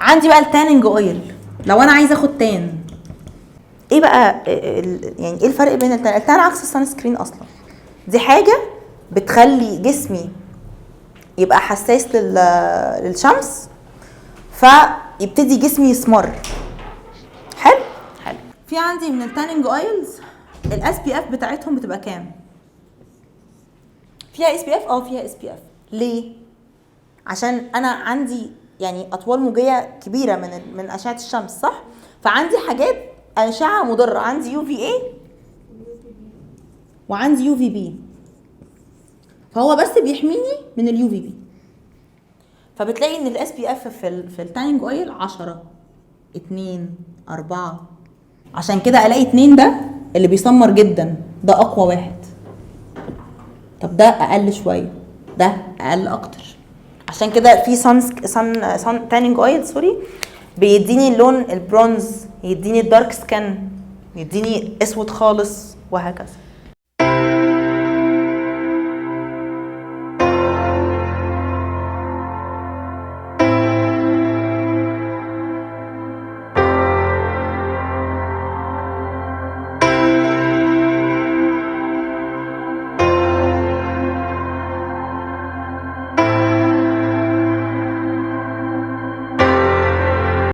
عندي بقى التاننج اويل. لو انا عايزه اخد تان، ايه بقى يعني ايه الفرق بين التان عكس السان سكرين اصلا؟ دي حاجه بتخلي جسمي يبقى حساس للشمس، فيبتدي جسمي يسمر. حلو. في عندي من التاننج اويلز الاس بي اف بتاعتهم بتبقى كام؟ فيها اس بي اف؟ فيها اس بي اف. ليه؟ عشان انا عندي يعني اطوال موجيه كبيره من اشعه الشمس، صح؟ فعندي حاجات اشعه مضره، عندي يو في اي وعندي يو في بي، فهو بس بيحميني من اليو في بي. فبتلاقي ان الاس بي اف في التاننج اويل 10 2 4. عشان كده الاقي 2 ده اللي بيسمر جدا، ده اقوى واحد. طب ده اقل شويه، ده اقل اكتر. عشان كده في سان تانينج اويل بيديني اللون البرونز، يديني الدارك سكان، يديني اسود خالص، وهكذا.